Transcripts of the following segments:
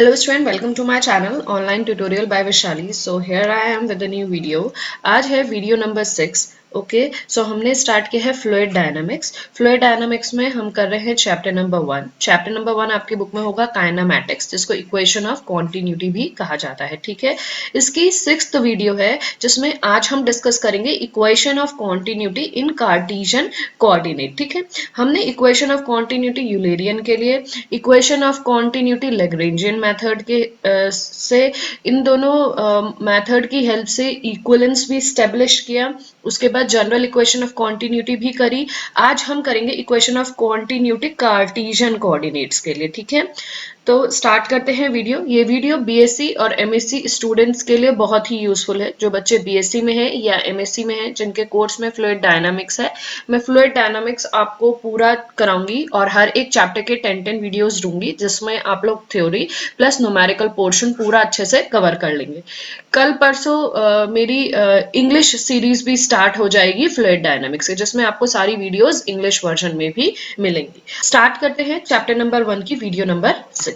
Hello student, welcome to my channel online tutorial by Vishali. So here I am with a new video. आज है video number 6. Okay so हमने start किया है fluid dynamics. Fluid dynamics में हम कर रहे हैं चैप्टर नंबर 1. चैप्टर नंबर 1 आपकी बुक में होगा काइनेमैटिक्स, जिसको इक्वेशन ऑफ कॉन्टिन्यूटी भी कहा जाता है. ठीक है, इसकी 6th वीडियो है जिसमें आज हम डिस्कस करेंगे equation of continuity in Cartesian coordinate. ठीक है, हमने इक्वेशन ऑफ कॉन्टिन्यूटी यूलेरियन के लिए, equation of continuity Lagrangian method के से इन दोनों मेथड की हेल्प से इक्विवेलेंस भी स्टेब्लिश किया. उसके बाद जनरल इक्वेशन ऑफ कॉन्टिन्यूटी भी करी. आज हम करेंगे equation of continuity Cartesian coordinates के लिए. ठीक है, तो स्टार्ट करते हैं वीडियो. ये वीडियो बीएससी और एमएससी स्टूडेंट्स के लिए बहुत ही यूजफुल है. जो बच्चे बीएससी में है या एमएससी में है, जिनके कोर्स में फ्लूइड डायनामिक्स है, मैं फ्लूइड डायनामिक्स आपको पूरा कराऊंगी और हर एक चैप्टर के 10 वीडियोस दूंगी, जिसमें आप लोग थ्योरी प्लस न्यूमेरिकल पोर्शन पूरा अच्छे से कवर कर लेंगे. कल परसों मेरी इंग्लिश सीरीज भी स्टार्ट हो जाएगी फ्लूइड डायनामिक्स से, जिसमें आपको सारी वीडियोस इंग्लिश वर्जन में भी मिलेंगी. स्टार्ट करते हैं चैप्टर नंबर 1 की वीडियो नंबर 6.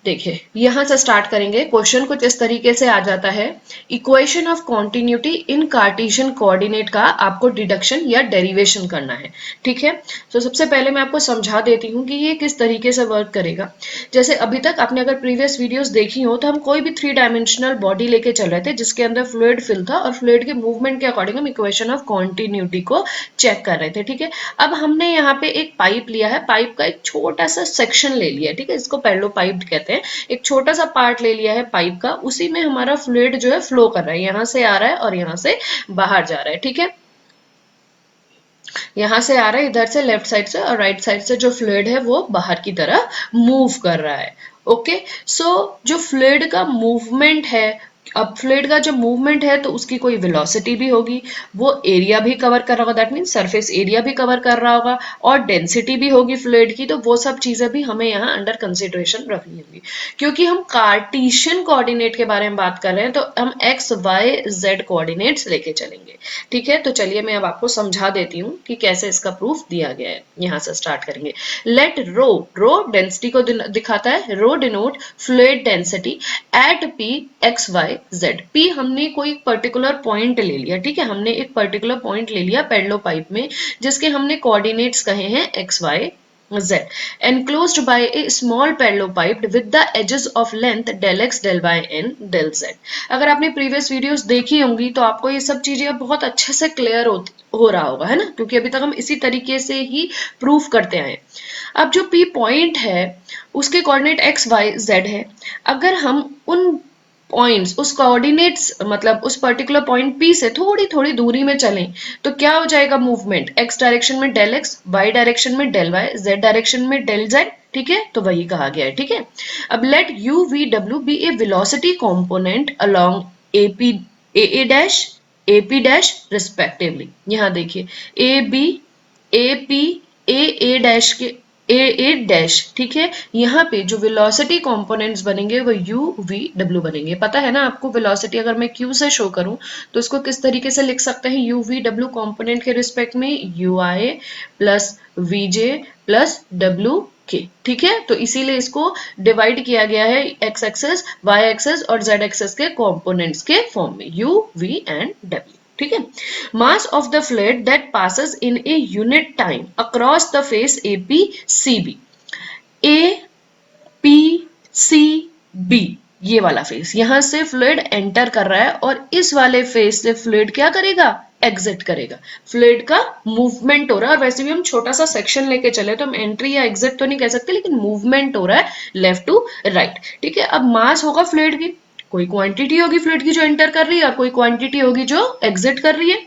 देखिए यहां से स्टार्ट करेंगे. क्वेश्चन कुछ इस तरीके से आ जाता है, equation of continuity in Cartesian coordinate का आपको डिडक्शन या डेरिवेशन करना है. ठीक है, तो सबसे पहले मैं आपको समझा देती हूँ कि ये किस तरीके से वर्क करेगा. जैसे अभी तक आपने अगर प्रीवियस वीडियोस देखी हो, तो हम कोई भी 3 डायमेंशनल बॉडी लेके चल रहे थे जिसके अंदर फ्लूइड फिल था, और फ्लूइड के मूवमेंट के अकॉर्डिंग हम इक्वेशन ऑफ कॉन्टिन्यूटी को चेक कर रहे थे. ठीक है, अब हमने यहाँ पे एक पाइप लिया है, पाइप का एक छोटा सा सेक्शन ले लिया है. ठीक है, इसको पैरेलल पाइप कहते हैं. एक छोटा सा पार्ट ले लिया है पाइप का, उसी में हमारा फ्लूइड जो है फ्लो कर रहा है, यहां से आ रहा है और यहां से बाहर जा रहा है. ठीक है, यहां से आ रहा है इधर से लेफ्ट साइड से, और राइट साइड से जो फ्लूइड है वो बाहर की तरफ मूव कर रहा है. ओके, सो जो फ्लूइड का मूवमेंट है, अब फ्लूइड का जो मूवमेंट है तो उसकी कोई वेलोसिटी भी होगी, वो एरिया भी कवर कर रहा होगा, दैट मीन्स सरफेस एरिया भी कवर कर रहा होगा, और डेंसिटी भी होगी फ्लूइड की. तो वो सब चीजें भी हमें यहाँ अंडर कंसिडरेशन रखनी होगी. क्योंकि हम कार्टेशियन कोऑर्डिनेट के बारे में बात कर रहे हैं, तो हम एक्स वाई जेड कोऑर्डिनेट्स लेके चलेंगे. ठीक है, तो चलिए मैं अब आपको समझा देती हूँ कि कैसे इसका प्रूफ दिया गया है. यहाँ से स्टार्ट करेंगे. लेट रो, रो डेंसिटी को दिखाता है, rho denote fluid density at P X Y Z. P हमने कोई पर्टिकुलर पॉइंट ले लिया. ठीक है, हमने एक पर्टिकुलर पॉइंट ले लिया पैरेलल पाइप में, जिसके हमने कोऑर्डिनेट्स कहे हैं x y z, enclosed by a small parallel pipe with the edges of length del x del y and del z. अगर आपने प्रीवियस वीडियोस देखी होंगी तो आपको ये सब चीजें बहुत अच्छे से क्लियर हो रहा होगा, है ना, क्योंकि अभी तक हम इसी तरीके से ही प्रूफ करते आए. अब जो p पॉइंट है उसके कोऑर्डिनेट x y z है. अगर हम उन पॉइंट्स, उस कोऑर्डिनेट्स मतलब उस पर्टिकुलर पॉइंट P से थोड़ी थोड़ी दूरी में चलें, तो क्या हो जाएगा मूवमेंट, x डायरेक्शन में डेल x, y डायरेक्शन में डेल y, z डायरेक्शन में डेल z. ठीक है, तो वही कहा गया है. ठीक है, अब let u v w be a velocity component along AP AA dash AP dash respectively. यहाँ देखिए AB AP AA डैश के ए डैश. ठीक है, यहाँ पे जो वेलोसिटी कंपोनेंट्स बनेंगे वो u v w बनेंगे. पता है ना आपको वेलोसिटी अगर मैं q से शो करूं तो इसको किस तरीके से लिख सकते हैं, u v w कंपोनेंट के रिस्पेक्ट में ui plus vj plus w k. ठीक है, तो इसीलिए इसको डिवाइड किया गया है x एक्सेस, y एक्सेस और z एक्सेस के कंपोनेंट्स के फॉर्म में, u v एंड w. ठीक है, मास of the fluid that passes in a unit time across the face APCB. APCB ये वाला फेस, यहां से फ्लूइड एंटर कर रहा है और इस वाले फेस से फ्लूइड क्या करेगा, एग्जिट करेगा. फ्लूइड का मूवमेंट हो रहा है, और वैसे भी हम छोटा सा सेक्शन लेके चले तो हम एंट्री या एग्जिट तो नहीं कह सकते, लेकिन मूवमेंट हो रहा है लेफ्ट टू राइट. ठीक है, अब मास होगा फ्लूइड की, कोई क्वांटिटी होगी फ्लूइड की जो एंटर कर रही है और कोई क्वांटिटी होगी जो एग्जिट कर रही है.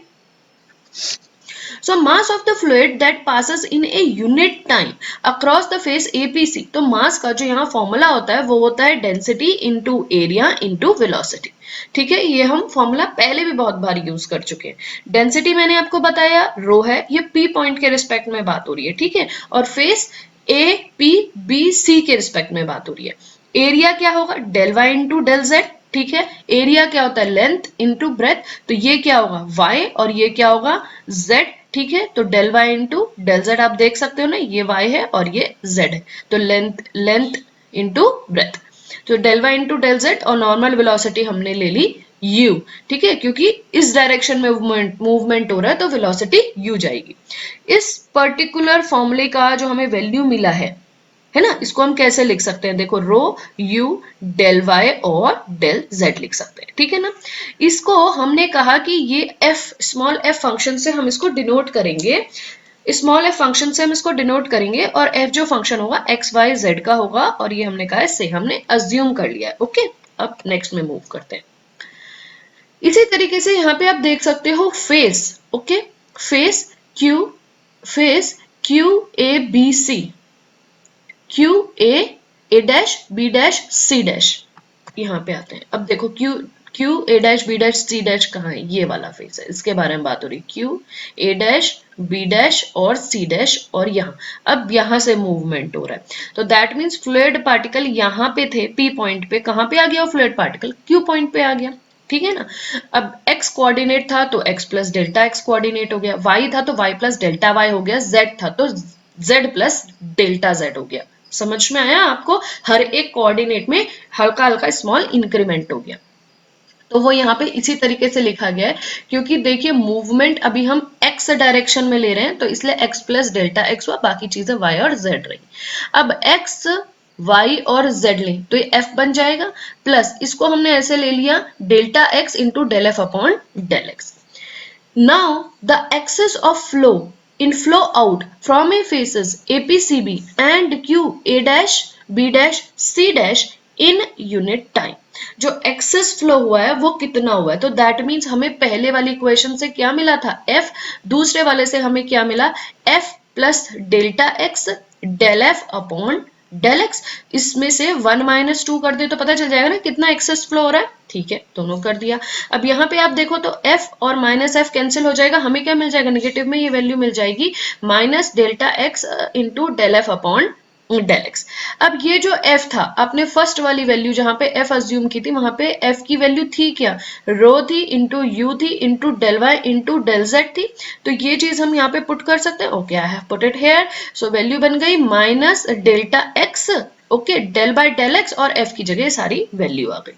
So mass of the fluid that passes in a unit time across the face APC. तो मास का जो यहाँ फॉर्मूला होता है वो होता है density into area into velocity. ठीक है, ये हम फॉर्मूला पहले भी बहुत बार यूज कर चुके हैं. डेंसिटी मैंने आपको बताया रो है, ये P पॉइंट के रिस्पेक्ट में बात हो रही है. ठीक है, और फेस APBC के रिस्पेक्ट में बात हो रही है. एरिया क्या होगा, del y into del z. ठीक है, एरिया क्या होता है, लेंथ इंटू ब्रेथ, तो ये क्या होगा y और ये क्या होगा z. ठीक है, तो del y into del z आप देख सकते हो ना, ये y है और ये z है, तो लेंथ इंटू ब्रेथ। तो del y into del z और नॉर्मल वेलोसिटी हमने ले ली u, ठीक है, क्योंकि इस डायरेक्शन में मूवमेंट हो रहा है तो वेलोसिटी u जाएगी। इस पर्टिकुलर फॉर्मूले का जो हमें वैल्यू मिला है ना, इसको हम कैसे लिख सकते हैं, देखो रो u डेल y और डेल z लिख सकते हैं, ठीक है ना। इसको हमने कहा कि ये f स्मॉल f फंक्शन से हम इसको डिनोट करेंगे, स्मॉल f फंक्शन से हम इसको डिनोट करेंगे और f जो फंक्शन होगा x y z का होगा और ये हमने कहा है से हमने अज्यूम कर लिया है। ओके, अब नेक्स्ट में मूव करते हैं। इसी तरीके से यहाँ पे आप देख सकते हो face, okay, face Q A B C, Q A dash B dash C dash, यहाँ पे आते हैं। अब देखो Q A dash B dash C dash कहाँ है, ये वाला फेस है, इसके बारे में बात हो रही, Q A dash B dash और सी डैश और यहाँ, अब यहाँ से मूवमेंट हो रहा है तो दैट मीन्स फ्लूइड पार्टिकल यहाँ पे थे पी पॉइंट पे, कहाँ पे आ गया वो फ्लूइड पार्टिकल, क्यू पॉइंट पे आ गया, ठीक है ना। अब x कोऑर्डिनेट था तो x plus delta x coordinate हो गया, y था तो y प्लस डेल्टा y हो गया, z था तो z प्लस डेल्टा z हो गया। समझ में आया आपको, हर एक कोऑर्डिनेट में हल्का हल्का स्मॉल इंक्रीमेंट हो गया। तो वो यहाँ पे इसी तरीके से लिखा गया है, क्योंकि देखिए मूवमेंट अभी हम x डायरेक्शन में ले रहे हैं तो इसलिए x प्लस डेल्टा x हुआ, बाकी चीजें y और z रही। अब x y और z लें तो ये f बन जाएगा, प्लस इसको हमने ऐसे ले लिया delta x into del f upon del x. Now the axis of flow in flow out from a faces APCB and Q A dash B dash C dash in unit time। जो access flow हुआ है वो कितना हुआ है, तो that means हमें पहले वाली इक्वेशन से क्या मिला था f, दूसरे वाले से हमें क्या मिला f plus delta x del f upon del x, इसमें से 1 माइनस 2 कर दे तो पता चल जाएगा ना कितना एक्सेस फ्लो हो रहा है, ठीक है, दोनों कर दिया। अब यहाँ पे आप देखो तो f और माइनस f कैंसिल हो जाएगा, हमें क्या मिल जाएगा, नेगेटिव में ये वैल्यू मिल जाएगी minus delta x into del f upon del x. अब ये जो f था, आपने फर्स्ट वाली वैल्यू जहां पे f अज्यूम की थी वहां पे f की वैल्यू थी क्या, रो थी इंटू यू थी into del y into del z थी, तो ये चीज हम यहाँ पे पुट कर सकते हैं। Okay, I have put it here, so value बन गई minus delta x, okay, del by del x और f की जगह सारी वैल्यू आ गई।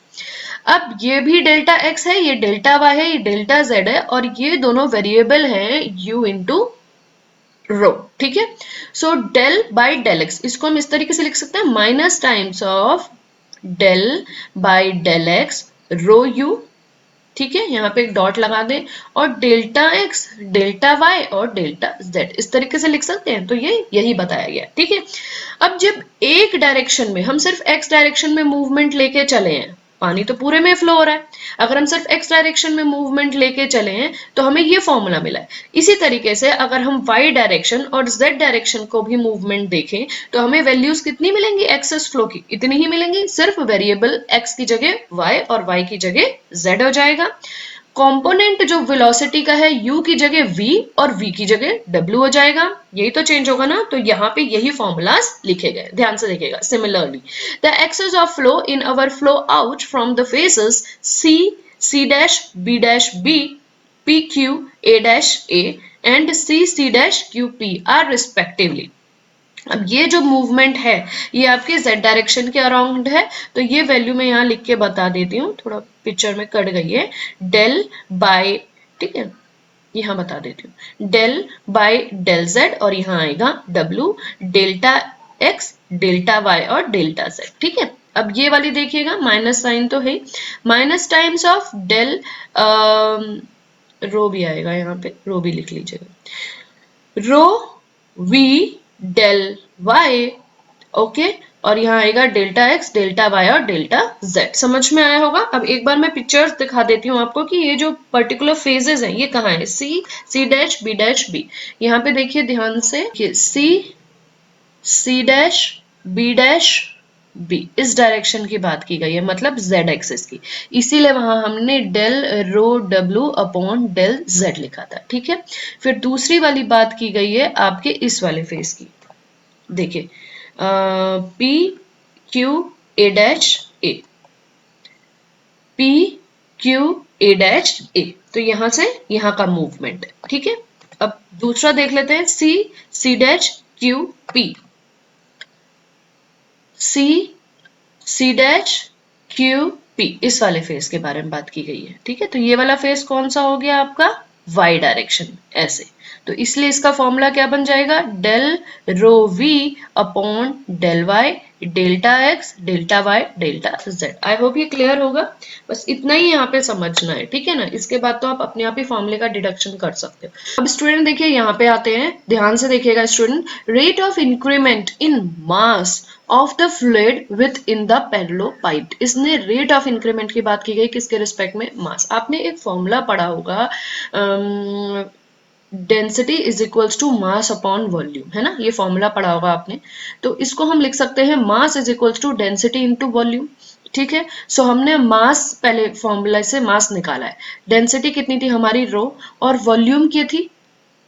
अब ये भी डेल्टा x है, ये डेल्टा y है, ये डेल्टा z है और ये दोनों वेरिएबल हैं u इंटू रो, ठीक है। So del by del x, इसको हम इस तरीके से लिख सकते हैं minus times of del by del x rho u, ठीक है, यहाँ पे एक डॉट लगा दें, और डेल्टा एक्स डेल्टा वाई और डेल्टा जेड, इस तरीके से लिख सकते हैं। तो ये यही बताया गया, ठीक है। अब जब एक डायरेक्शन में हम सिर्फ एक्स डायरेक्शन में मूवमेंट लेके चले हैं, पानी तो पूरे में फ्लो हो रहा है, अगर हम सिर्फ एक्स डायरेक्शन में मूवमेंट लेके चले हैं तो हमें ये फॉर्मूला मिला है। इसी तरीके से अगर हम वाई डायरेक्शन और जेड डायरेक्शन को भी मूवमेंट देखें तो हमें वैल्यूज कितनी मिलेंगी एक्सेस फ्लो की, इतनी ही मिलेंगी, सिर्फ वेरिएबल एक्स की जगह वाई और वाई की जगह जेड हो जाएगा। कंपोनेंट जो वेलोसिटी का है u की जगह v और v की जगह w हो जाएगा, यही तो चेंज होगा ना, तो यहाँ पे यही फॉर्मूलाज लिखे गए, ध्यान से देखिएगा। Similarly the excess of flow in over flow out from the faces c c dash b dash b p q a dash a and c c dash q p are respectively. अब ये जो movement है ये आपके z direction के around है, तो ये वैल्यू मैं यहाँ लिख के बता देती हूँ, थोड़ा पिक्चर में कट गई है, डेल बाय, ठीक है, यहाँ बता देती हूँ, डेल बाय डेल z और यहाँ आएगा w delta x delta y और डेल्टा z, ठीक है। अब ये वाली देखिएगा माइनस साइन तो है, minus times of del rho भी आएगा, यहाँ पे रो भी लिख लीजिएगा, rho v del y, okay, और यहाँ आएगा डेल्टा x डेल्टा y और डेल्टा z। समझ में आया होगा। अब एक बार मैं पिक्चर्स दिखा देती हूँ आपको कि ये जो पर्टिकुलर फेजेस हैं ये कहाँ है, c c dash b dash b, यहाँ पे देखिए ध्यान से, c c dash b dash b, इस डायरेक्शन की बात की गई है, मतलब z एक्सिस की, इसीलिए वहां हमने del rho w upon del z लिखा था, ठीक है। फिर दूसरी वाली बात की गई है आपके इस वाले फेस की, देखिए p q a dash a, p q a dash a, तो यहां से यहां का मूवमेंट, ठीक है। अब दूसरा देख लेते हैं, c c dash q p, c c dash q p, इस वाले फेस के बारे में बात की गई है। ठीक है, तो ये वाला फेस कौन सा हो गया आपका, वाई डायरेक्शन, ऐसे। तो इसलिए इसका फॉर्मूला क्या बन जाएगा, del rho v upon del y delta x delta y delta z. I hope ये क्लियर होगा, बस इतना ही यहाँ पे समझना है। ठीक है ना, इसके बाद तो आप अपने आप ही फॉर्मूले का डिडक्शन कर सकते हो। अब स्टूडेंट देखिए यहाँ पे आते हैं, ध्यान से देखिएगा student, rate of increment in mass of the fluid with in the parallelepiped. इसने रेट ऑफ इंक्रीमेंट की बात की गई, किसके रिस्पेक्ट में, मास। आपने एक फॉर्मूला पढ़ा होगा, density is equals to mass upon volume, है ना, ये फॉर्मूला पढ़ा होगा आपने। तो इसको हम लिख सकते हैं mass is equals to density into volume. ठीक है, सो हमने मास पहले फॉर्मूला से मास निकाला है, डेंसिटी कितनी थी हमारी रो, और वॉल्यूम की थी,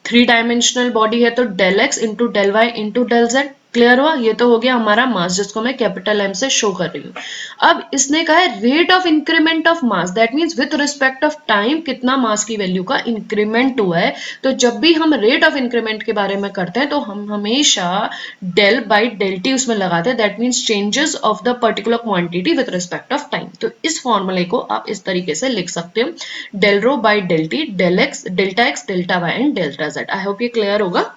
3 डायमेंशनल बॉडी है तो del x into del y into del z. Clear हुआ, ये तो हो गया हमारा मास, जिसको मैं कैपिटल एम से शो कर रही हूँ। अब इसने कहा है rate of increment of mass, that means with respect of time कितना मास की वैल्यू का इंक्रीमेंट हुआ है। तो जब भी हम रेट ऑफ इंक्रीमेंट के बारे में करते हैं तो हम हमेशा डेल बाई डेल टी उसमें लगाते हैं, that means changes of the particular quantity with respect of time. तो इस फॉर्मूले को आप इस तरीके से लिख सकते हो, del rho by del t del x delta y and delta z. I hope ये क्लियर होगा।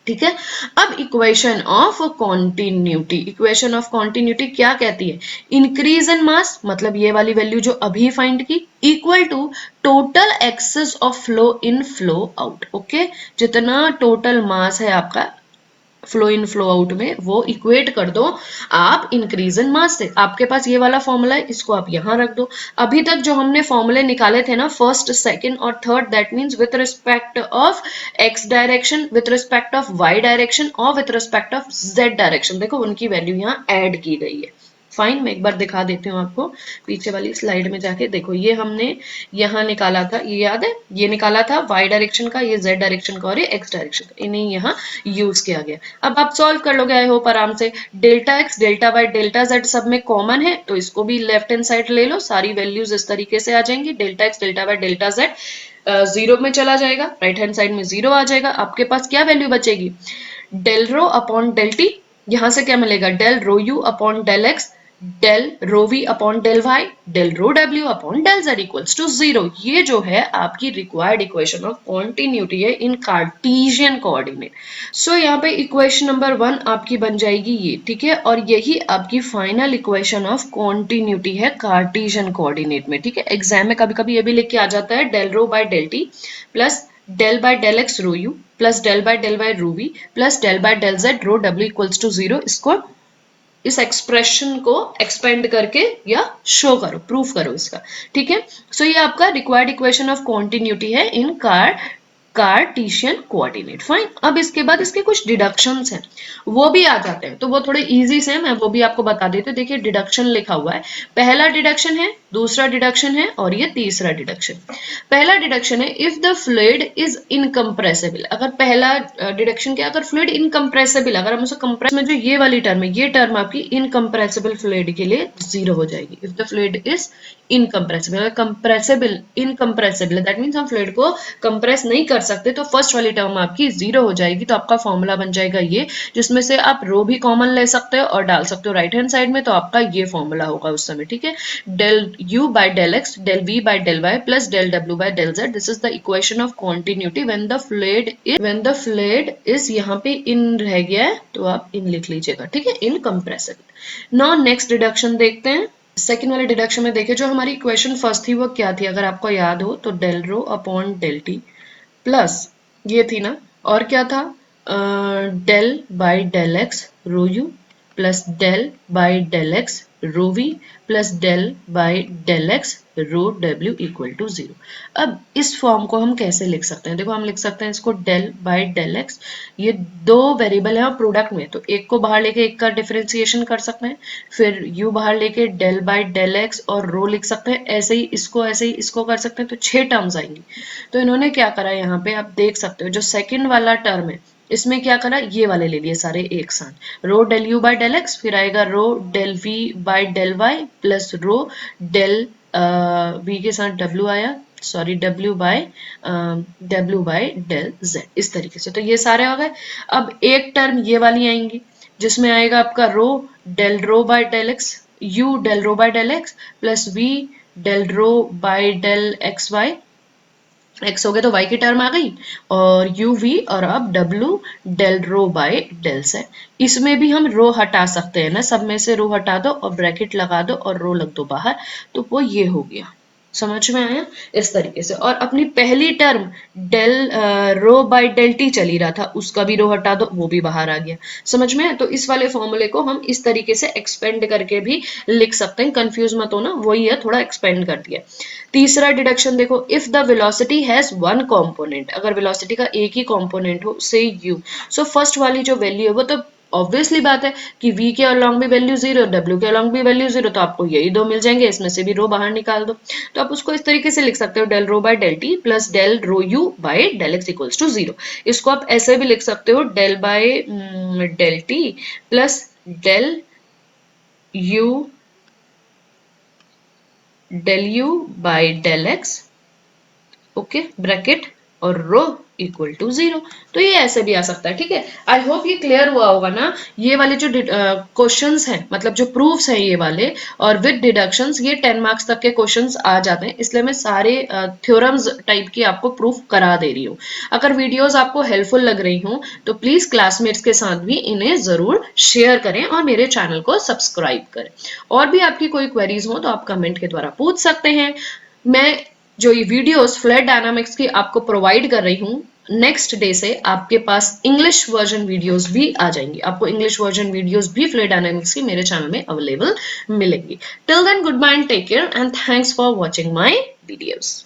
ठीक है, अब equation of continuity, equation of continuity क्या कहती है, इंक्रीज इन मास, मतलब ये वाली वैल्यू जो अभी फाइंड की, equal to total excess of flow in flow out. Okay, जितना टोटल मास है आपका फ्लो इन फ्लो आउट में, वो इक्वेट कर दो आप इंक्रीज इन मास से। आपके पास ये वाला फॉर्मूला है, इसको आप यहां रख दो। अभी तक जो हमने फॉर्मूले निकाले थे ना, फर्स्ट सेकंड और third, that means with respect of X direction, with respect of Y direction और with respect of Z direction, देखो उनकी वैल्यू यहाँ ऐड की गई है। फाइन, मैं एक बार दिखा देती हूँ आपको, पीछे वाली स्लाइड में जाके देखो, ये हमने यहाँ निकाला था, ये याद है, ये निकाला था वाई डायरेक्शन का, ये जेड डायरेक्शन का और ये एक्स डायरेक्शन का, इन्हें यहाँ यूज किया गया। अब आप सॉल्व कर लोगे आई होप आराम से। Delta x delta y delta z सब में कॉमन है, तो इसको भी लेफ्ट हैंड साइड ले लो, सारी वैल्यूज इस तरीके से आ जाएंगी, delta x delta y delta z zero में चला जाएगा, राइट हैंड साइड में जीरो आ जाएगा। आपके पास क्या वैल्यू बचेगी, del rho upon del t, यहां से क्या मिलेगा, del rho u upon del x del rho v upon del y del rho डब्ल्यू upon del z equals to zero. ये जो है आपकी रिक्वायर्ड इक्वेशन ऑफ कॉन्टिन्यूटी है इन कार्टेशियन कोऑर्डिनेट। सो यहाँ पे इक्वेशन नंबर 1 आपकी बन जाएगी ये, ठीक है, और यही आपकी फाइनल इक्वेशन ऑफ कॉन्टिन्यूटी है कार्टेशियन कोऑर्डिनेट में। ठीक है, एग्जाम में कभी कभी ये भी लिख के आ जाता है, del rho by del t plus del by del x rho u plus del by del y rho v plus del by del z rho डब्ल्यू इक्वल्स टू जीरो। इसको, इस एक्सप्रेशन को एक्सपेंड करके या शो करो, proof करो इसका। ठीक है, सो ये आपका रिक्वायर्ड इक्वेशन ऑफ कॉन्टिन्यूटी है इन कार्टेशियन कोऑर्डिनेट। फाइन, अब इसके बाद इसके कुछ डिडक्शंस हैं, वो भी आ जाते हैं, तो वो थोड़े इजी से मैं वो भी आपको बता देती हूँ। देखिए डिडक्शन लिखा हुआ है, पहला डिडक्शन है, दूसरा डिडक्शन है और ये तीसरा डिडक्शन। पहला डिडक्शन है, if the fluid is incompressible. अगर पहला डिडक्शन क्या, अगर फ्लूइड इनकम्प्रेसिबल, अगर हम उसे कंप्रेस में, जो ये वाली टर्म है, ये टर्म आपकी इनकम्प्रेसिबल फ्लूइड के लिए जीरो हो जाएगी। If the fluid is incompressible, compressible incompressible, that means हम फ्लूइड को कंप्रेस नहीं कर सकते, तो फर्स्ट वाली टर्म आपकी जीरो हो जाएगी। तो आपका फॉर्मूला बन जाएगा ये, जिसमें से आप रो भी कॉमन ले सकते हो और डाल सकते हो राइट हैंड साइड में, तो आपका ये फॉर्मूला होगा उस समय। ठीक है, del u by del x del v by del Y plus del डब्ल्यू by del z, this is the equation of continuity when the fluid is, यहाँ पे इन रह गया है तो आप इन लिख लीजिएगा। ठीक है, इनकम्प्रेसिबल। नाउ नेक्स्ट डिडक्शन देखते हैं। सेकेंड वाले डिडक्शन में देखिए, जो हमारी इक्वेशन फर्स्ट थी वो क्या थी, अगर आपको याद हो तो del rho upon del t plus ये थी ना, और क्या था, del by del x rho u plus del by del x rho v plus del by del x rho डब्ल्यू इक्वल टू जीरो। अब इस फॉर्म को हम कैसे लिख सकते हैं, देखो हम लिख सकते हैं इसको डेल बाई डेल एक्स, ये दो वेरिएबल है प्रोडक्ट में, तो एक को बाहर लेके एक का डिफरेंशिएशन कर सकते हैं, फिर यू बाहर लेके डेल बाई डेल एक्स और रो लिख सकते हैं, ऐसे ही इसको कर सकते हैं, तो 6 टर्म्स आएंगी। तो इन्होंने क्या करा, यहाँ पे आप देख सकते हो जो सेकेंड वाला टर्म है, इसमें क्या करा, ये वाले ले लिए सारे एक साथ, rho del u by del X, फिर आएगा rho del v by del Y plus rho del v के साथ डब्ल्यू आया, sorry W by del Z, इस तरीके से। तो ये सारे हो गए। अब एक टर्म ये वाली आएंगी, जिसमें आएगा आपका rho del rho by del X, u del rho by del x plus v del rho by del xy, x हो गया तो y की टर्म आ गई, और u v और अब w del rho by del z। इसमें भी हम रो हटा सकते हैं ना, सब में से रो हटा दो और ब्रैकेट लगा दो और रो लग दो बाहर, तो वो ये हो गया। समझ में आया? इस तरीके से। और अपनी पहली term del rho by del t चली रहा था, उसका भी रो हटा दो, वो भी बाहर आ गया। समझ में आया? तो इस वाले फॉर्मूले को हम इस तरीके से एक्सपेंड करके भी लिख सकते हैं, कंफ्यूज मत होना, वही है, थोड़ा एक्सपेंड कर दिया। तीसरा डिडक्शन देखो, if the velocity has one component, अगर वेलोसिटी का एक ही कंपोनेंट हो, से u, सो फर्स्ट वाली जो वैल्यू है वो तो ऑब्वियसली बात है कि v के अलॉन्ग भी वैल्यू 0, w के अलॉन्ग भी वैल्यू 0, तो आपको यही दो मिल जाएंगे, इसमें से भी रो बाहर निकाल दो। तो आप उसको इस तरीके से लिख सकते हो, del rho by del t plus del rho u by del x equals to 0। इसको आप ऐसे भी लिख सकते हो, del by del t plus del u by del x, okay, bracket और रो इक्वल टू 0। तो ये ऐसे भी आ सकता है, ठीक है। आई होप ये क्लियर हुआ होगा ना। ये वाले जो क्वेश्चंस हैं, मतलब जो प्रूफ्स हैं ये वाले, और विद डिडक्शंस, ये 10 मार्क्स तक के क्वेश्चंस आ जाते हैं, इसलिए मैं सारे थ्योरम्स टाइप की आपको प्रूफ करा दे रही हूँ। अगर वीडियोस आपको हेल्पफुल लग रही हूँ तो प्लीज क्लासमेट्स के साथ भी इन्हें जरूर शेयर करें और मेरे चैनल को सब्सक्राइब करें। और भी आपकी कोई क्वेरीज हो तो आप कमेंट के द्वारा पूछ सकते हैं। मैं जो ये वीडियोस फ्लैट डायनामिक्स की आपको प्रोवाइड कर रही हूँ, नेक्स्ट डे से आपके पास इंग्लिश वर्जन वीडियोस भी आ जाएंगी। आपको इंग्लिश वर्जन वीडियोस भी फ्लैट डायनामिक्स की मेरे चैनल में अवेलेबल मिलेंगी। Till then, good bye and take care and thanks for watching my videos.